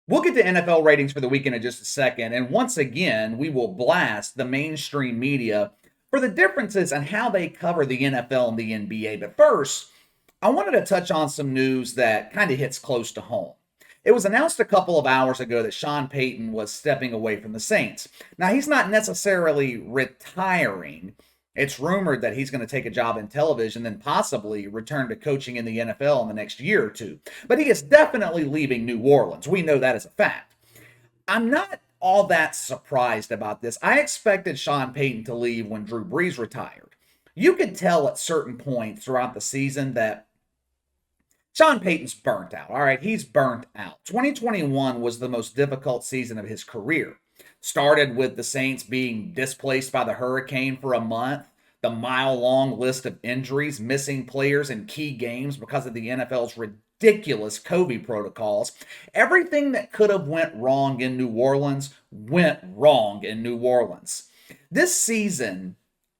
We'll get to NFL ratings for the weekend in just a second, and once again, we will blast the mainstream media for the differences in how they cover the NFL and the NBA. But first, I wanted to touch on some news that kind of hits close to home. It was announced a couple of hours ago that Sean Payton was stepping away from the Saints. Now, he's not necessarily retiring. It's rumored that he's going to take a job in television, then possibly return to coaching in the NFL in the next year or two. But he is definitely leaving New Orleans. We know that as a fact. I'm not all that surprised about this. I expected Sean Payton to leave when Drew Brees retired. You could tell at certain points throughout the season that Sean Payton's burnt out. All right, he's burnt out. 2021 was the most difficult season of his career. Started with the Saints being displaced by the hurricane for a month, the mile-long list of injuries, missing players in key games because of the NFL's ridiculous COVID protocols. Everything that could have went wrong in New Orleans went wrong in New Orleans. This season,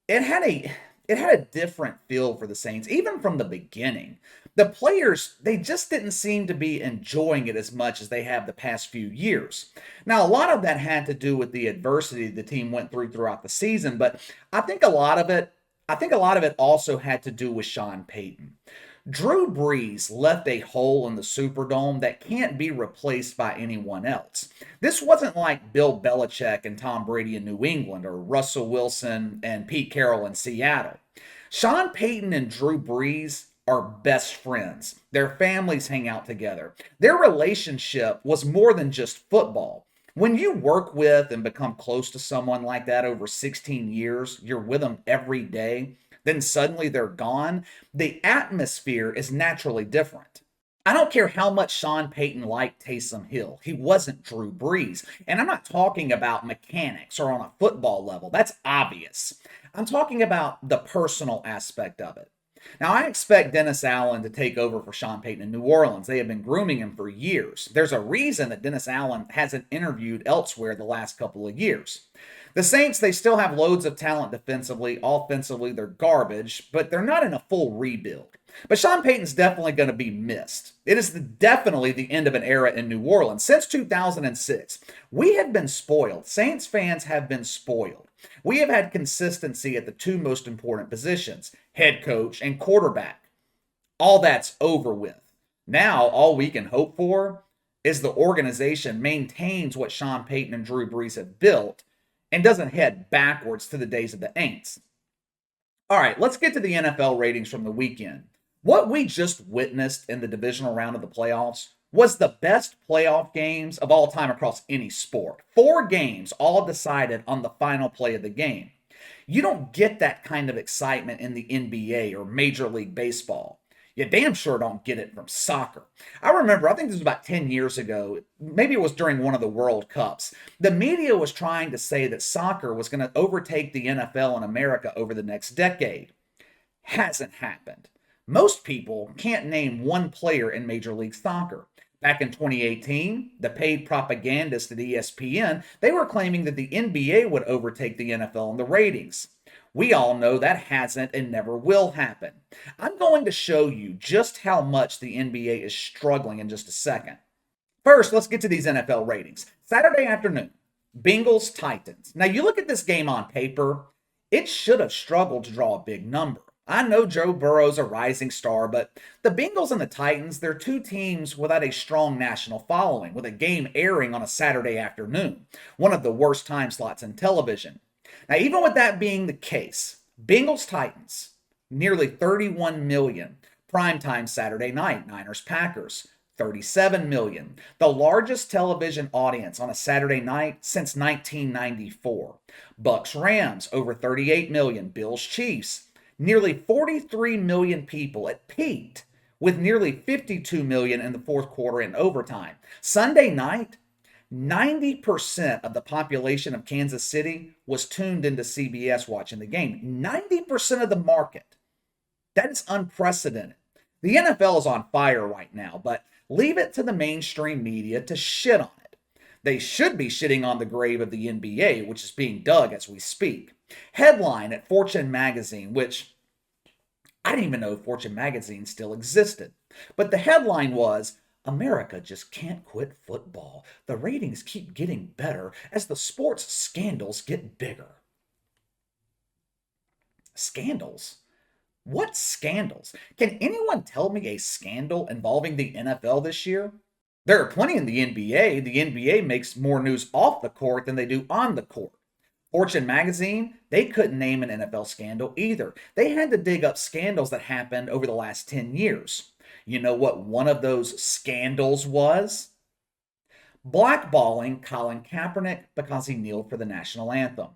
it had a different feel for the Saints, even from the beginning. The players, they just didn't seem to be enjoying it as much as they have the past few years. Now, a lot of that had to do with the adversity the team went through throughout the season, but I think a lot of it also had to do with Sean Payton. Drew Brees left a hole in the Superdome that can't be replaced by anyone else. This wasn't like Bill Belichick and Tom Brady in New England or Russell Wilson and Pete Carroll in Seattle. Sean Payton and Drew Brees are best friends. Their families hang out together. Their relationship was more than just football. When you work with and become close to someone like that over 16 years, you're with them every day, then suddenly they're gone, the atmosphere is naturally different. I don't care how much Sean Payton liked Taysom Hill. He wasn't Drew Brees. And I'm not talking about mechanics or on a football level. That's obvious. I'm talking about the personal aspect of it. Now, I expect Dennis Allen to take over for Sean Payton in New Orleans. They have been grooming him for years. There's a reason that Dennis Allen hasn't interviewed elsewhere the last couple of years. The Saints, they still have loads of talent defensively. Offensively, they're garbage, but they're not in a full rebuild. But Sean Payton's definitely going to be missed. It is definitely the end of an era in New Orleans. Since 2006, we have been spoiled. Saints fans have been spoiled. We have had consistency at the two most important positions, head coach and quarterback. All that's over with. Now, all we can hope for is the organization maintains what Sean Payton and Drew Brees have built and doesn't head backwards to the days of the Aints. All right, let's get to the NFL ratings from the weekend. What we just witnessed in the divisional round of the playoffs was the best playoff games of all time across any sport. 4 games all decided on the final play of the game. You don't get that kind of excitement in the NBA or Major League Baseball. You damn sure don't get it from soccer. I remember, I think this was about 10 years ago, maybe it was during one of the World Cups. The media was trying to say that soccer was going to overtake the NFL in America over the next decade. Hasn't happened. Most people can't name one player in Major League Soccer. Back in 2018, the paid propagandists at ESPN, they were claiming that the NBA would overtake the NFL in the ratings. We all know that hasn't and never will happen. I'm going to show you just how much the NBA is struggling in just a second. First, let's get to these NFL ratings. Saturday afternoon, Bengals Titans. Now, you look at this game on paper, it should have struggled to draw a big number. I know Joe Burrow's a rising star, but the Bengals and the Titans, they're two teams without a strong national following, with a game airing on a Saturday afternoon, one of the worst time slots in television. Now, even with that being the case, Bengals Titans, nearly 31 million. Primetime Saturday night, Niners Packers, 37 million. The largest television audience on a Saturday night since 1994. Bucks Rams, over 38 million. Bills Chiefs, nearly 43 million people. It peaked with nearly 52 million in the fourth quarter and overtime. Sunday night, 90% of the population of Kansas City was tuned into CBS watching the game. 90% of the market. That is unprecedented. The NFL is on fire right now, but leave it to the mainstream media to shit on it. They should be shitting on the grave of the NBA, which is being dug as we speak. Headline at Fortune magazine, which I didn't even know Fortune magazine still existed. But the headline was, America just can't quit football. The ratings keep getting better as the sports scandals get bigger. Scandals? What scandals? Can anyone tell me a scandal involving the NFL this year? There are plenty in the NBA. The NBA makes more news off the court than they do on the court. Fortune magazine, they couldn't name an NFL scandal either. They had to dig up scandals that happened over the last 10 years. You know what one of those scandals was? Blackballing Colin Kaepernick because he kneeled for the national anthem.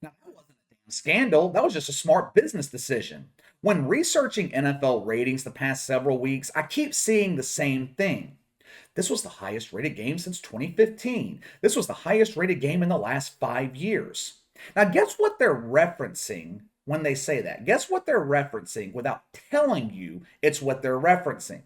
Now, that wasn't a damn scandal, that was just a smart business decision. When researching NFL ratings the past several weeks, I keep seeing the same thing. This was the highest rated game since 2015. This was the highest rated game in the last 5 years. Now, guess what they're referencing when they say that? Guess what they're referencing without telling you it's what they're referencing?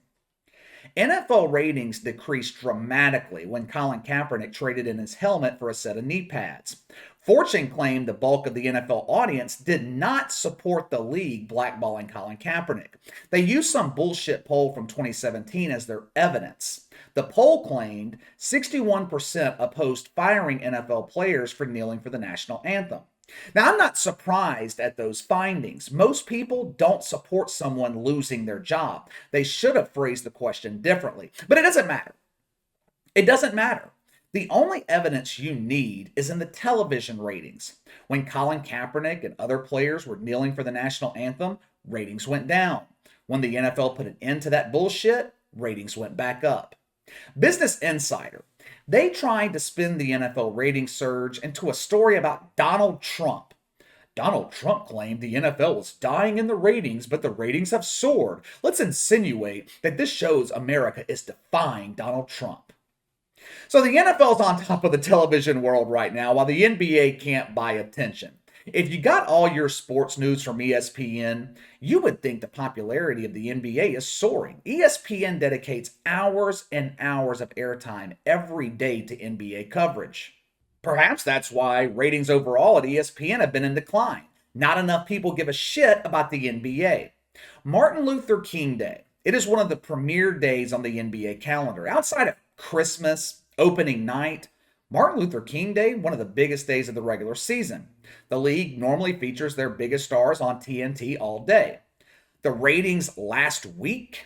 NFL ratings decreased dramatically when Colin Kaepernick traded in his helmet for a set of knee pads. Fortune claimed the bulk of the NFL audience did not support the league blackballing Colin Kaepernick. They used some bullshit poll from 2017 as their evidence. The poll claimed 61% opposed firing NFL players for kneeling for the national anthem. Now, I'm not surprised at those findings. Most people don't support someone losing their job. They should have phrased the question differently. But it doesn't matter. It doesn't matter. The only evidence you need is in the television ratings. When Colin Kaepernick and other players were kneeling for the national anthem, ratings went down. When the NFL put an end to that bullshit, ratings went back up. Business Insider, they tried to spin the NFL rating surge into a story about Donald Trump. Donald Trump claimed the NFL was dying in the ratings, but the ratings have soared. Let's insinuate that this shows America is defying Donald Trump. So the NFL's on top of the television world right now, while the NBA can't buy attention. If you got all your sports news from ESPN, you would think the popularity of the NBA is soaring. ESPN dedicates hours and hours of airtime every day to NBA coverage. Perhaps that's why ratings overall at ESPN have been in decline. Not enough people give a shit about the NBA. Martin Luther King Day. It is one of the premier days on the NBA calendar. Outside of Christmas, opening night, Martin Luther King Day, one of the biggest days of the regular season. The league normally features their biggest stars on TNT all day. The ratings last week,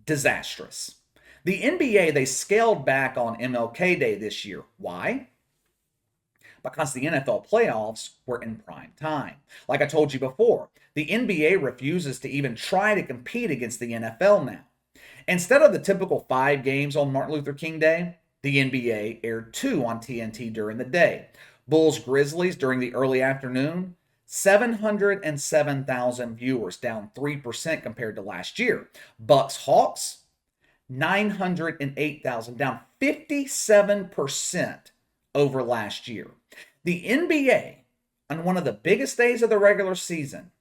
disastrous. The NBA, they scaled back on MLK Day this year. Why? Because the NFL playoffs were in prime time. Like I told you before, the NBA refuses to even try to compete against the NFL now. Instead of the typical 5 games on Martin Luther King Day, the NBA aired 2 on TNT during the day. Bulls Grizzlies during the early afternoon, 707,000 viewers, down 3% compared to last year. Bucks Hawks, 908,000, down 57% over last year. The NBA, on one of the biggest days of the regular season,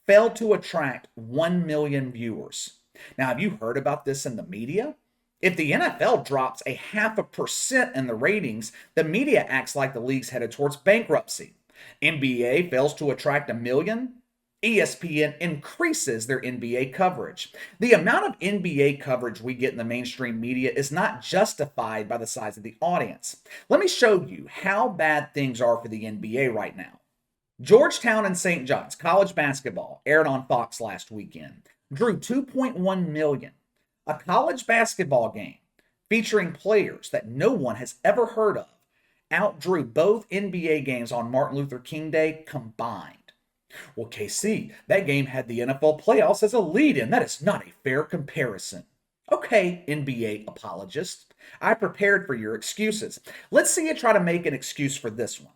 failed to attract 1 million viewers. Now, have you heard about this in the media? If the NFL drops a 0.5% in the ratings, the media acts like the league's headed towards bankruptcy. NBA fails to attract 1 million. ESPN increases their NBA coverage. The amount of NBA coverage we get in the mainstream media is not justified by the size of the audience. Let me show you how bad things are for the NBA right now. Georgetown and St. John's college basketball aired on Fox last weekend. Drew 2.1 million. A college basketball game featuring players that no one has ever heard of outdrew both NBA games on Martin Luther King Day combined. Well, KC, that game had the NFL playoffs as a lead-in. That is not a fair comparison. Okay, NBA apologist, I prepared for your excuses. Let's see you try to make an excuse for this one.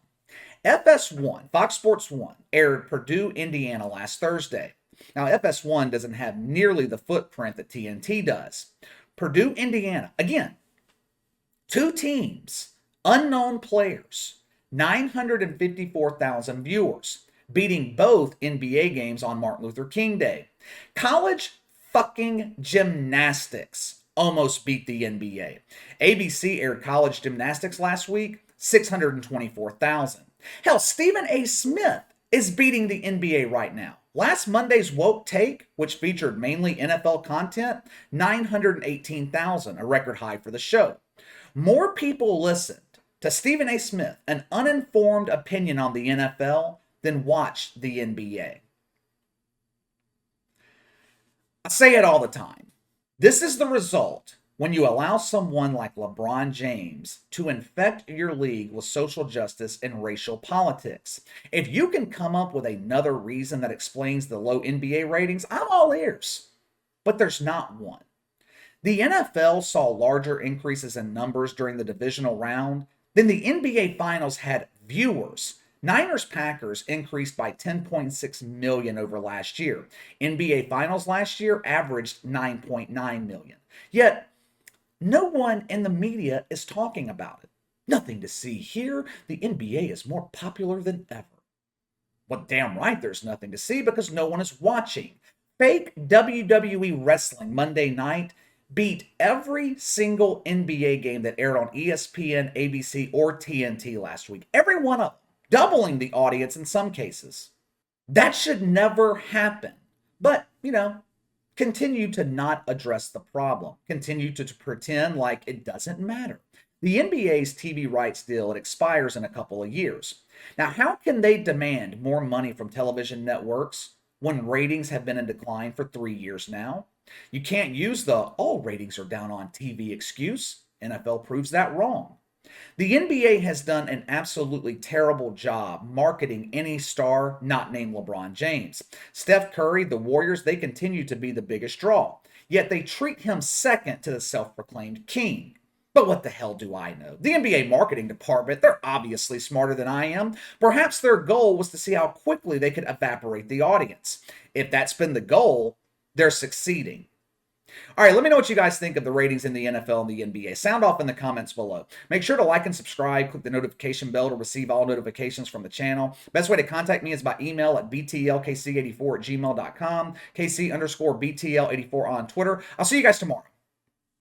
FS1, Fox Sports 1, aired Purdue, Indiana last Thursday. Now, FS1 doesn't have nearly the footprint that TNT does. Purdue, Indiana, again, 2 teams, unknown players, 954,000 viewers, beating both NBA games on Martin Luther King Day. College fucking gymnastics almost beat the NBA. ABC aired college gymnastics last week, 624,000. Hell, Stephen A. Smith is beating the NBA right now. Last Monday's Woke Take, which featured mainly NFL content, 918,000, a record high for the show. More people listened to Stephen A. Smith, an uninformed opinion on the NFL, than watched the NBA. I say it all the time. This is the result when you allow someone like LeBron James to infect your league with social justice and racial politics. If you can come up with another reason that explains the low NBA ratings, I'm all ears. But there's not one. The NFL saw larger increases in numbers during the divisional round than the NBA Finals had viewers. Niners Packers increased by 10.6 million over last year. NBA Finals last year averaged 9.9 million. Yet, no one in the media is talking about it. Nothing to see here. The NBA is more popular than ever. Well, damn right there's nothing to see because no one is watching. Fake WWE wrestling Monday night beat every single NBA game that aired on ESPN, ABC, or TNT last week. Every one of them, doubling the audience in some cases. That should never happen. But, continue to not address the problem. Continue to pretend like it doesn't matter. The NBA's TV rights deal, it expires in a couple of years. Now, how can they demand more money from television networks when ratings have been in decline for 3 years now? You can't use the all ratings are down on TV excuse. NFL proves that wrong. The NBA has done an absolutely terrible job marketing any star not named LeBron James. Steph Curry, the Warriors, they continue to be the biggest draw, yet they treat him second to the self-proclaimed king. But what the hell do I know? The NBA marketing department, they're obviously smarter than I am. Perhaps their goal was to see how quickly they could evaporate the audience. If that's been the goal, they're succeeding. All right, let me know what you guys think of the ratings in the NFL and the NBA. Sound off in the comments below. Make sure to like and subscribe. Click the notification bell to receive all notifications from the channel. Best way to contact me is by email at btlkc84@gmail.com, KC_BTL84 on Twitter. I'll see you guys tomorrow.